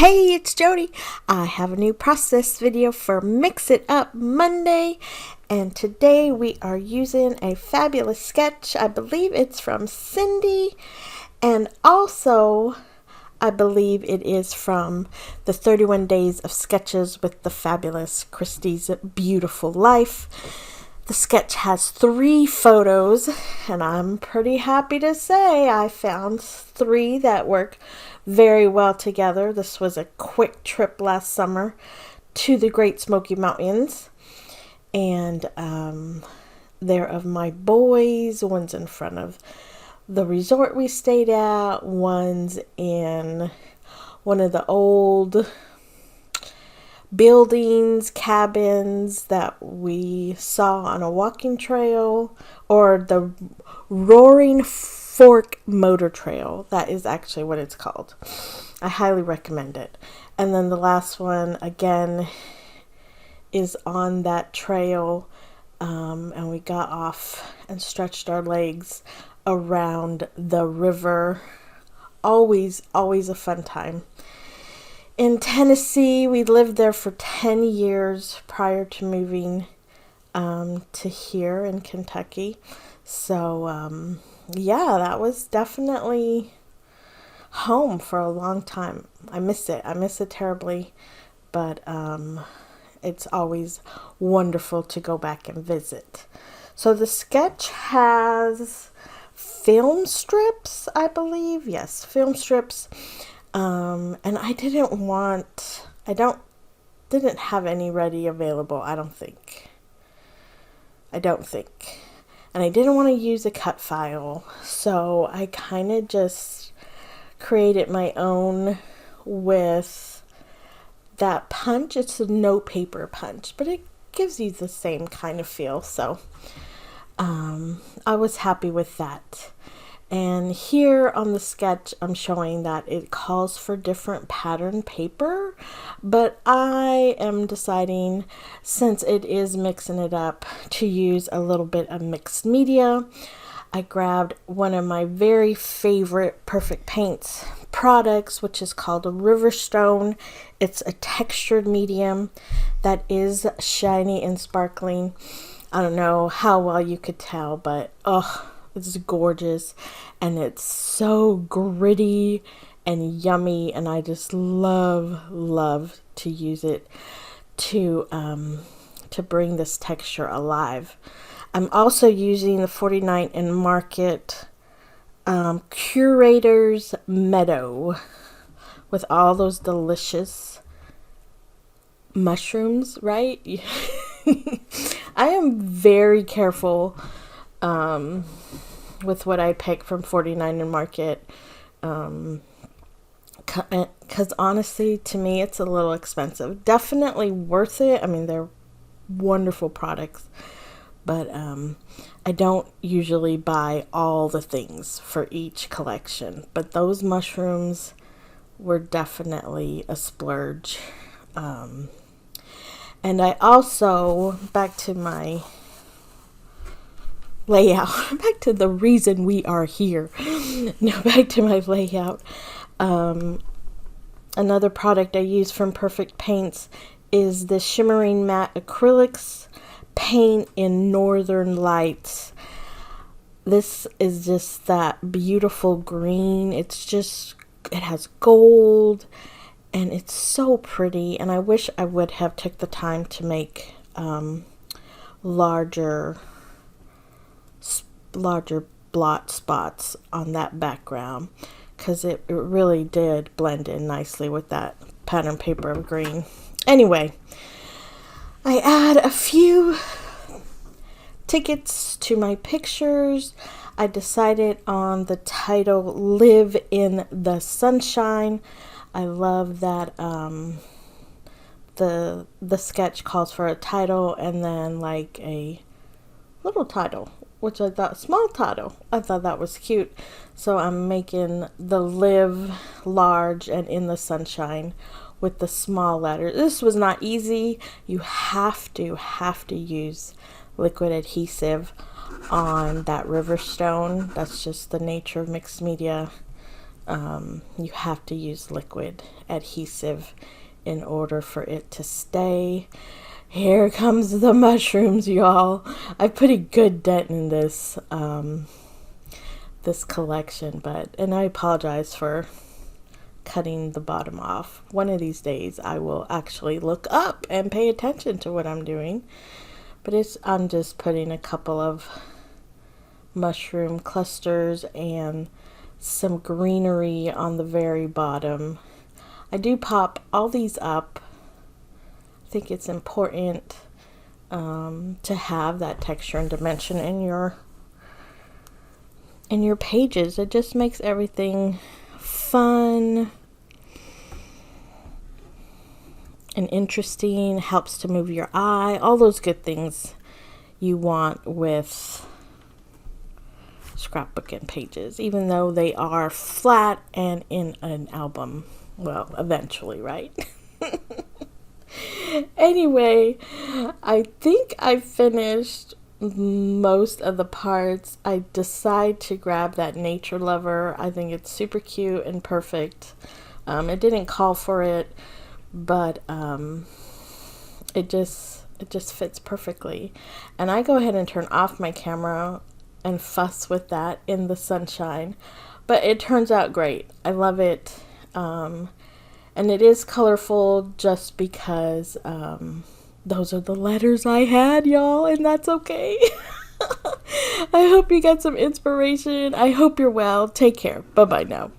Hey, it's Jody. I have a new process video for Mix It Up Monday, and today we are using a fabulous sketch. I believe it's from Cindy, and also I believe it is from the 31 Days of Sketches with the Fabulous Christie's Beautiful Life. The sketch has 3 photos, and I'm pretty happy to say I found 3 that work very well together. This was a quick trip last summer to the Great Smoky Mountains, and they're of my boys. One's in front of the resort we stayed at, one's in one of the old buildings, cabins that we saw on a walking trail, or the Roaring Fork Motor Trail. That is actually what it's called. I highly recommend it. And then the last one, again, is on that trail, and we got off and stretched our legs around the river. Always a fun time. In Tennessee, we lived there for 10 years prior to moving to here in Kentucky. So, yeah, that was definitely home for a long time. I miss it. I miss it terribly, but it's always wonderful to go back and visit. So the sketch has film strips, I believe. Yes, film strips. And I didn't have any ready available, I don't think. And I didn't want to use a cut file, so I kind of just created my own with that punch. It's a no paper punch, but it gives you the same kind of feel, so I was happy with that. And here on the sketch, I'm showing that it calls for different pattern paper, but I am deciding, since it is mixing it up, to use a little bit of mixed media. I grabbed one of my very favorite Perfect Paints products, which is called a Riverstone. It's a textured medium that is shiny and sparkling. I don't know how well you could tell, but it's gorgeous, and it's so gritty and yummy, and I just love to use it to bring this texture alive. I'm also using the 49 and Market Curator's Meadow with all those delicious mushrooms, right? I am very careful with what I pick from 49 and Market, because honestly, to me, it's a little expensive. Definitely worth it. I mean, they're wonderful products, but I don't usually buy all the things for each collection, but those mushrooms were definitely a splurge. And I also, back to my layout, back to the reason we are here. No, back to my layout. Another product I use from Perfect Paints is the Shimmering Matte Acrylics paint in Northern Lights. This is just that beautiful green. It has gold, and it's so pretty, and I wish I would have took the time to make larger blot spots on that background, because it really did blend in nicely with that pattern paper of green. Anyway, I add a few tickets to my pictures. I decided on the title Live in the Sunshine. I love that the sketch calls for a title and then like a little title, which I thought, small title. I thought that was cute. So I'm making the Live large and in the sunshine with the small letters. This was not easy. You have to use liquid adhesive on that Riverstone. That's just the nature of mixed media. You have to use liquid adhesive in order for it to stay. Here comes the mushrooms, y'all. I put a good dent in this this collection, and I apologize for cutting the bottom off. One of these days I will actually look up and pay attention to what I'm doing. But I'm just putting a couple of mushroom clusters and some greenery on the very bottom. I do pop all these up. I think it's important to have that texture and dimension in your pages. It just makes everything fun and interesting, helps to move your eye, all those good things you want with scrapbooking pages, even though they are flat and in an album. Well, eventually, right? Anyway, I think I finished most of the parts. I decide to grab that nature lover. I think it's super cute and perfect. It didn't call for it, but it just fits perfectly. And I go ahead and turn off my camera and fuss with that in the sunshine, but it turns out great. I love it. And it is colorful just because those are the letters I had, y'all, and that's okay. I hope you got some inspiration. I hope you're well. Take care. Bye-bye now.